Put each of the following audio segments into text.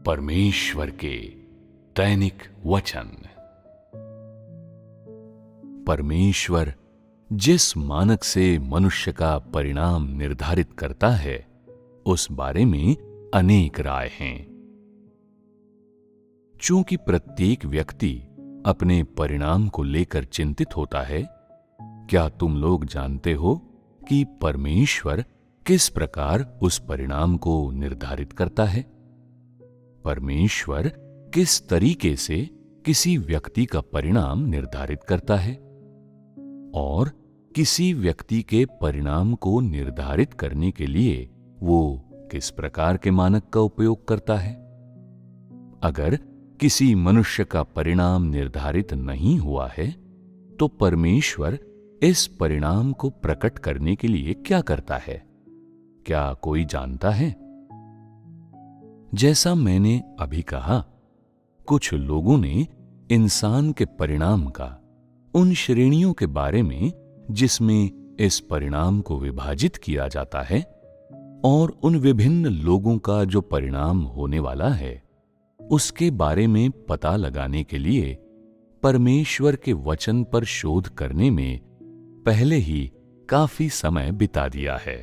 परमेश्वर के दैनिक वचन। परमेश्वर जिस मानक से मनुष्य का परिणाम निर्धारित करता है, उस बारे में अनेक राय हैं। चूंकि प्रत्येक व्यक्ति अपने परिणाम को लेकर चिंतित होता है, क्या तुम लोग जानते हो कि परमेश्वर किस प्रकार उस परिणाम को निर्धारित करता है? परमेश्वर किस तरीके से किसी व्यक्ति का परिणाम निर्धारित करता है और किसी व्यक्ति के परिणाम को निर्धारित करने के लिए वो किस प्रकार के मानक का उपयोग करता है? अगर किसी मनुष्य का परिणाम निर्धारित नहीं हुआ है, तो परमेश्वर इस परिणाम को प्रकट करने के लिए क्या करता है? क्या कोई जानता है? जैसा मैंने अभी कहा, कुछ लोगों ने इंसान के परिणाम का उन श्रेणियों के बारे में जिसमें इस परिणाम को विभाजित किया जाता है और उन विभिन्न लोगों का जो परिणाम होने वाला है, उसके बारे में पता लगाने के लिए परमेश्वर के वचन पर शोध करने में पहले ही काफी समय बिता दिया है।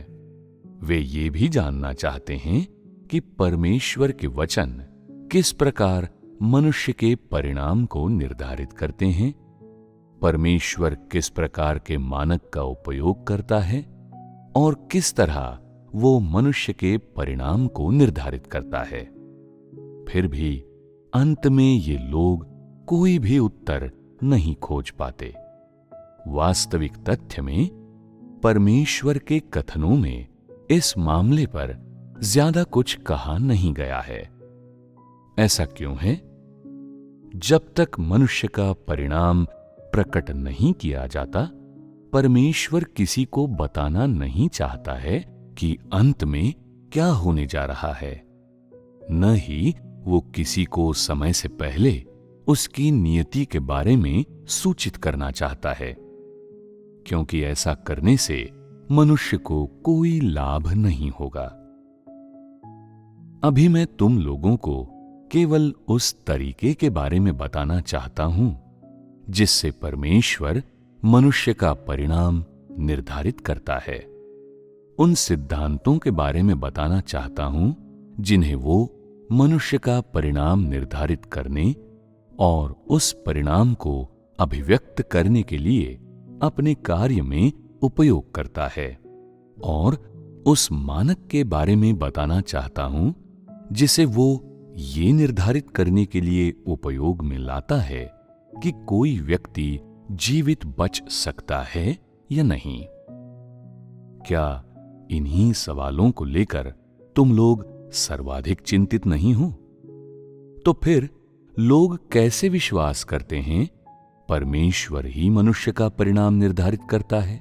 वे ये भी जानना चाहते हैं कि परमेश्वर के वचन किस प्रकार मनुष्य के परिणाम को निर्धारित करते हैं, परमेश्वर किस प्रकार के मानक का उपयोग करता है और किस तरह वो मनुष्य के परिणाम को निर्धारित करता है। फिर भी अंत में ये लोग कोई भी उत्तर नहीं खोज पाते। वास्तविक तथ्य में परमेश्वर के कथनों में इस मामले पर ज्यादा कुछ कहा नहीं गया है। ऐसा क्यों है? जब तक मनुष्य का परिणाम प्रकट नहीं किया जाता, परमेश्वर किसी को बताना नहीं चाहता है कि अंत में क्या होने जा रहा है। न ही वो किसी को समय से पहले उसकी नियति के बारे में सूचित करना चाहता है, क्योंकि ऐसा करने से मनुष्य को कोई लाभ नहीं होगा। अभी मैं तुम लोगों को केवल उस तरीके के बारे में बताना चाहता हूं जिससे परमेश्वर मनुष्य का परिणाम निर्धारित करता है। उन सिद्धांतों के बारे में बताना चाहता हूं जिन्हें वो मनुष्य का परिणाम निर्धारित करने और उस परिणाम को अभिव्यक्त करने के लिए अपने कार्य में उपयोग करता है, और उस मानक के बारे में बताना चाहता हूं जिसे वो ये निर्धारित करने के लिए उपयोग में लाता है कि कोई व्यक्ति जीवित बच सकता है या नहीं। क्या इन्हीं सवालों को लेकर तुम लोग सर्वाधिक चिंतित नहीं हो? तो फिर लोग कैसे विश्वास करते हैं परमेश्वर ही मनुष्य का परिणाम निर्धारित करता है?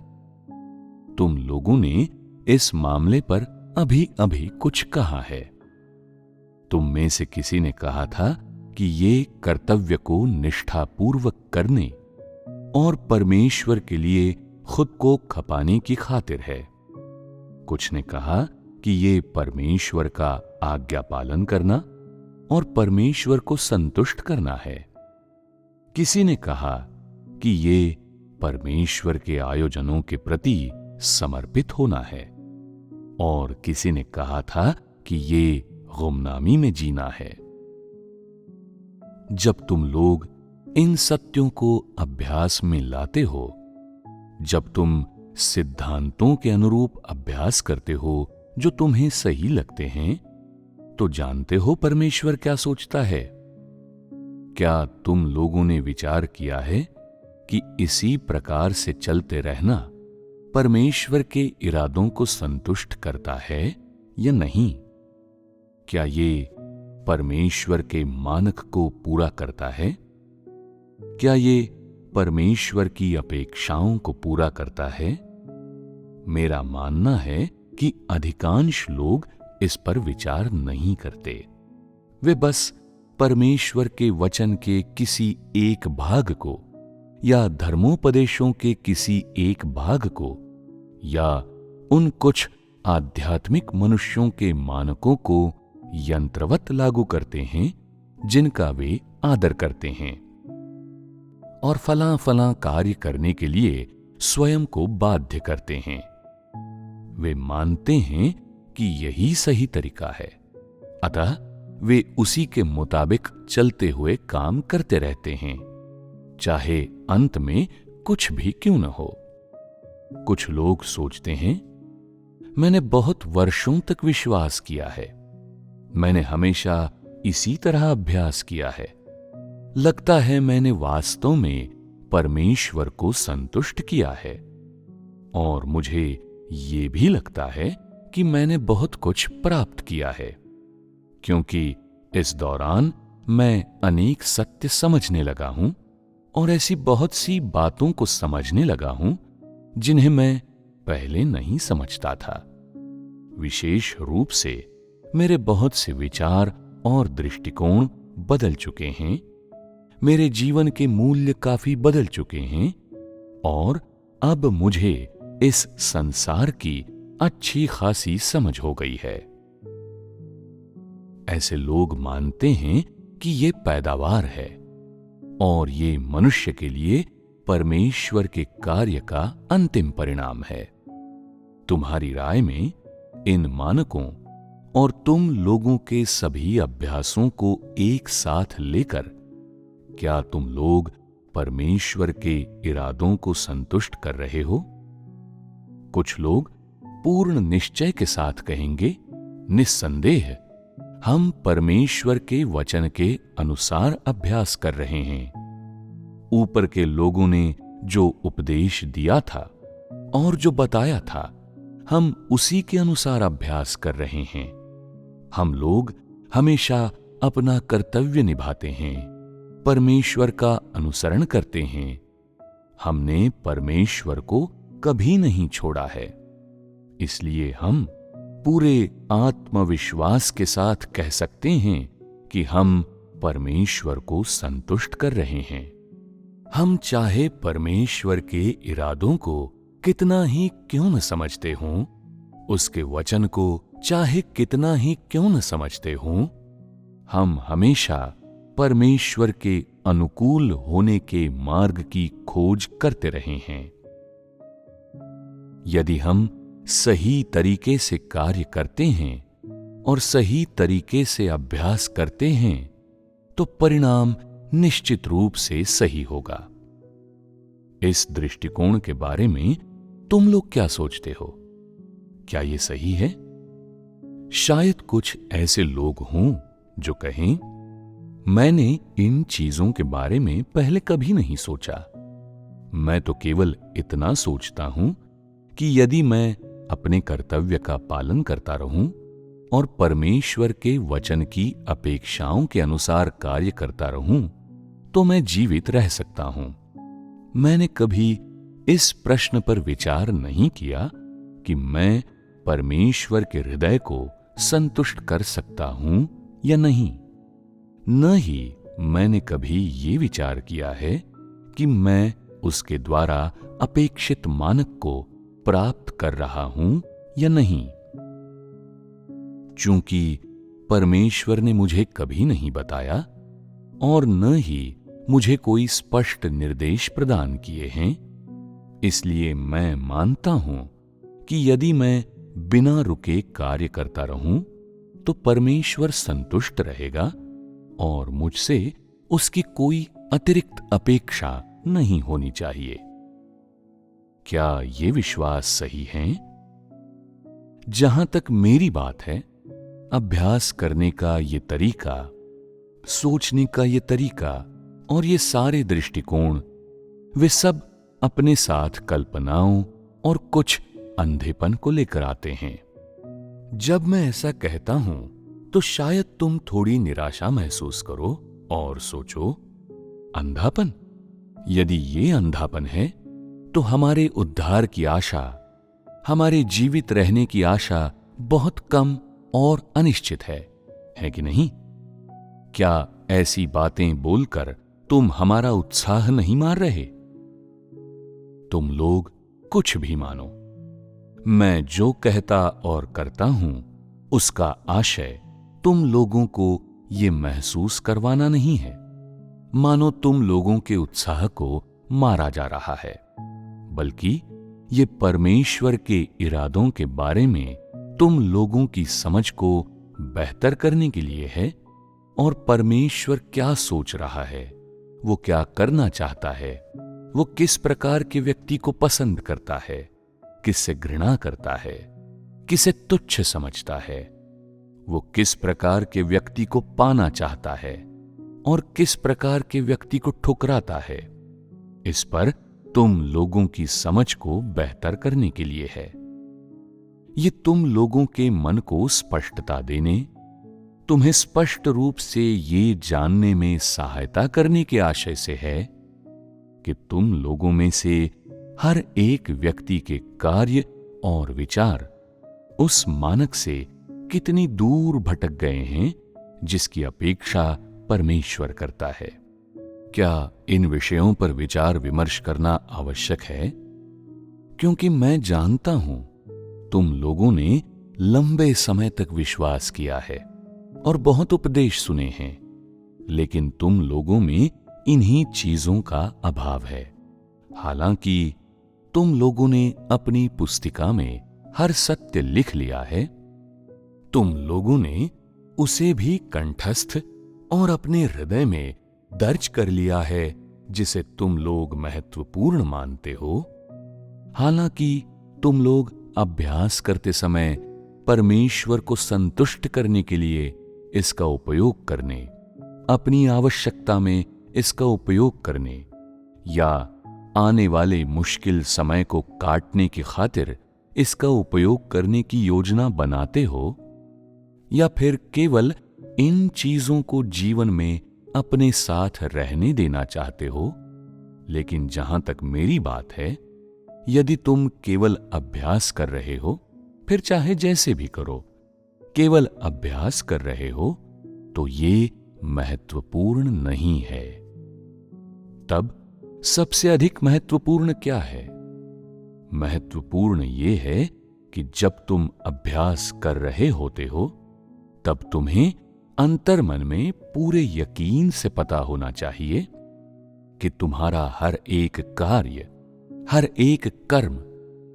तुम लोगों ने इस मामले पर अभी अभी कुछ कहा है। तुम में से किसी ने कहा था कि ये कर्तव्य को निष्ठापूर्वक करने और परमेश्वर के लिए खुद को खपाने की खातिर है। कुछ ने कहा कि ये परमेश्वर का आज्ञा पालन करना और परमेश्वर को संतुष्ट करना है। किसी ने कहा कि ये परमेश्वर के आयोजनों के प्रति समर्पित होना है, और किसी ने कहा था कि ये गुमनामी में जीना है। जब तुम लोग इन सत्यों को अभ्यास में लाते हो, जब तुम सिद्धांतों के अनुरूप अभ्यास करते हो जो तुम्हें सही लगते हैं, तो जानते हो परमेश्वर क्या सोचता है? क्या तुम लोगों ने विचार किया है कि इसी प्रकार से चलते रहना परमेश्वर के इरादों को संतुष्ट करता है या नहीं? क्या ये परमेश्वर के मानक को पूरा करता है? क्या ये परमेश्वर की अपेक्षाओं को पूरा करता है? मेरा मानना है कि अधिकांश लोग इस पर विचार नहीं करते। वे बस परमेश्वर के वचन के किसी एक भाग को या धर्मोपदेशों के किसी एक भाग को या उन कुछ आध्यात्मिक मनुष्यों के मानकों को यंत्रवत लागू करते हैं जिनका वे आदर करते हैं, और फलां फलां कार्य करने के लिए स्वयं को बाध्य करते हैं। वे मानते हैं कि यही सही तरीका है, अतः वे उसी के मुताबिक चलते हुए काम करते रहते हैं, चाहे अंत में कुछ भी क्यों न हो। कुछ लोग सोचते हैं, मैंने बहुत वर्षों तक विश्वास किया है, मैंने हमेशा इसी तरह अभ्यास किया है, लगता है मैंने वास्तव में परमेश्वर को संतुष्ट किया है, और मुझे ये भी लगता है कि मैंने बहुत कुछ प्राप्त किया है, क्योंकि इस दौरान मैं अनेक सत्य समझने लगा हूं और ऐसी बहुत सी बातों को समझने लगा हूं जिन्हें मैं पहले नहीं समझता था। विशेष रूप से मेरे बहुत से विचार और दृष्टिकोण बदल चुके हैं, मेरे जीवन के मूल्य काफी बदल चुके हैं, और अब मुझे इस संसार की अच्छी खासी समझ हो गई है। ऐसे लोग मानते हैं कि ये पैदावार है और ये मनुष्य के लिए परमेश्वर के कार्य का अंतिम परिणाम है। तुम्हारी राय में इन मानकों और तुम लोगों के सभी अभ्यासों को एक साथ लेकर क्या तुम लोग परमेश्वर के इरादों को संतुष्ट कर रहे हो? कुछ लोग पूर्ण निश्चय के साथ कहेंगे, निस्संदेह हम परमेश्वर के वचन के अनुसार अभ्यास कर रहे हैं। ऊपर के लोगों ने जो उपदेश दिया था और जो बताया था, हम उसी के अनुसार अभ्यास कर रहे हैं। हम लोग हमेशा अपना कर्तव्य निभाते हैं, परमेश्वर का अनुसरण करते हैं। हमने परमेश्वर को कभी नहीं छोड़ा है, इसलिए हम पूरे आत्मविश्वास के साथ कह सकते हैं कि हम परमेश्वर को संतुष्ट कर रहे हैं। हम चाहे परमेश्वर के इरादों को कितना ही क्यों न समझते हों, उसके वचन को चाहे कितना ही क्यों न समझते हों, हम हमेशा परमेश्वर के अनुकूल होने के मार्ग की खोज करते रहे हैं। यदि हम सही तरीके से कार्य करते हैं और सही तरीके से अभ्यास करते हैं, तो परिणाम निश्चित रूप से सही होगा। इस दृष्टिकोण के बारे में तुम लोग क्या सोचते हो? क्या यह सही है? शायद कुछ ऐसे लोग हों जो कहें, मैंने इन चीजों के बारे में पहले कभी नहीं सोचा। मैं तो केवल इतना सोचता हूं कि यदि मैं अपने कर्तव्य का पालन करता रहूं और परमेश्वर के वचन की अपेक्षाओं के अनुसार कार्य करता रहूं, तो मैं जीवित रह सकता हूं। मैंने कभी इस प्रश्न पर विचार नहीं किया कि मैं परमेश्वर के हृदय को संतुष्ट कर सकता हूं या नहीं। न ही मैंने कभी ये विचार किया है कि मैं उसके द्वारा अपेक्षित मानक को प्राप्त कर रहा हूं या नहीं। चूंकि परमेश्वर ने मुझे कभी नहीं बताया और न ही मुझे कोई स्पष्ट निर्देश प्रदान किए हैं, इसलिए मैं मानता हूं कि यदि मैं बिना रुके कार्य करता रहूं तो परमेश्वर संतुष्ट रहेगा और मुझसे उसकी कोई अतिरिक्त अपेक्षा नहीं होनी चाहिए। क्या ये विश्वास सही है? जहां तक मेरी बात है, अभ्यास करने का ये तरीका, सोचने का ये तरीका और ये सारे दृष्टिकोण, वे सब अपने साथ कल्पनाओं और कुछ अंधेपन को लेकर आते हैं। जब मैं ऐसा कहता हूं तो शायद तुम थोड़ी निराशा महसूस करो और सोचो, अंधापन? यदि ये अंधापन है तो हमारे उद्धार की आशा, हमारे जीवित रहने की आशा बहुत कम और अनिश्चित है कि नहीं? क्या ऐसी बातें बोलकर तुम हमारा उत्साह नहीं मार रहे? तुम लोग कुछ भी मानो, मैं जो कहता और करता हूं उसका आशय तुम लोगों को ये महसूस करवाना नहीं है मानो तुम लोगों के उत्साह को मारा जा रहा है, बल्कि ये परमेश्वर के इरादों के बारे में तुम लोगों की समझ को बेहतर करने के लिए है और परमेश्वर क्या सोच रहा है, वो क्या करना चाहता है, वो किस प्रकार के व्यक्ति को पसंद करता है, किससे घृणा करता है, किसे तुच्छ समझता है, वो किस प्रकार के व्यक्ति को पाना चाहता है और किस प्रकार के व्यक्ति को ठुकराता है। इस पर तुम लोगों की समझ को बेहतर करने के लिए है। ये तुम लोगों के मन को स्पष्टता देने, तुम्हें स्पष्ट रूप से ये जानने में सहायता करने के आशय से है कि तुम लोगों में से हर एक व्यक्ति के कार्य और विचार उस मानक से कितनी दूर भटक गए हैं जिसकी अपेक्षा परमेश्वर करता है। क्या इन विषयों पर विचार विमर्श करना आवश्यक है? क्योंकि मैं जानता हूं तुम लोगों ने लंबे समय तक विश्वास किया है और बहुत उपदेश सुने हैं, लेकिन तुम लोगों में इन्हीं चीजों का अभाव है। हालांकि तुम लोगों ने अपनी पुस्तिका में हर सत्य लिख लिया है, तुम लोगों ने उसे भी कंठस्थ और अपने हृदय में दर्ज कर लिया है जिसे तुम लोग महत्वपूर्ण मानते हो। हालांकि तुम लोग अभ्यास करते समय परमेश्वर को संतुष्ट करने के लिए इसका उपयोग करने, अपनी आवश्यकता में इसका उपयोग करने या आने वाले मुश्किल समय को काटने की खातिर इसका उपयोग करने की योजना बनाते हो, या फिर केवल इन चीजों को जीवन में अपने साथ रहने देना चाहते हो। लेकिन जहां तक मेरी बात है, यदि तुम केवल अभ्यास कर रहे हो, फिर चाहे जैसे भी करो, केवल अभ्यास कर रहे हो, तो ये महत्वपूर्ण नहीं है। तब सबसे अधिक महत्वपूर्ण क्या है? महत्वपूर्ण ये है कि जब तुम अभ्यास कर रहे होते हो, तब तुम्हें अंतर्मन में पूरे यकीन से पता होना चाहिए कि तुम्हारा हर एक कार्य, हर एक कर्म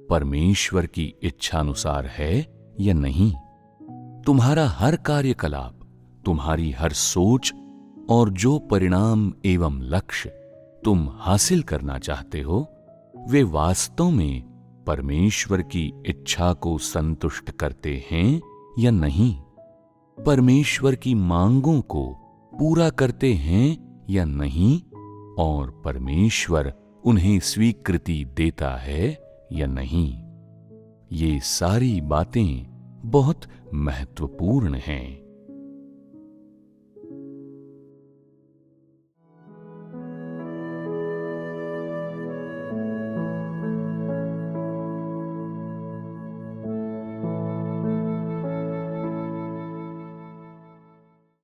परमेश्वर की इच्छानुसार है या नहीं। तुम्हारा हर कार्यकलाप, तुम्हारी हर सोच और जो परिणाम एवं लक्ष्य तुम हासिल करना चाहते हो, वे वास्तव में परमेश्वर की इच्छा को संतुष्ट करते हैं या नहीं, परमेश्वर की मांगों को पूरा करते हैं या नहीं, और परमेश्वर उन्हें स्वीकृति देता है या नहीं। ये सारी बातें बहुत महत्वपूर्ण हैं।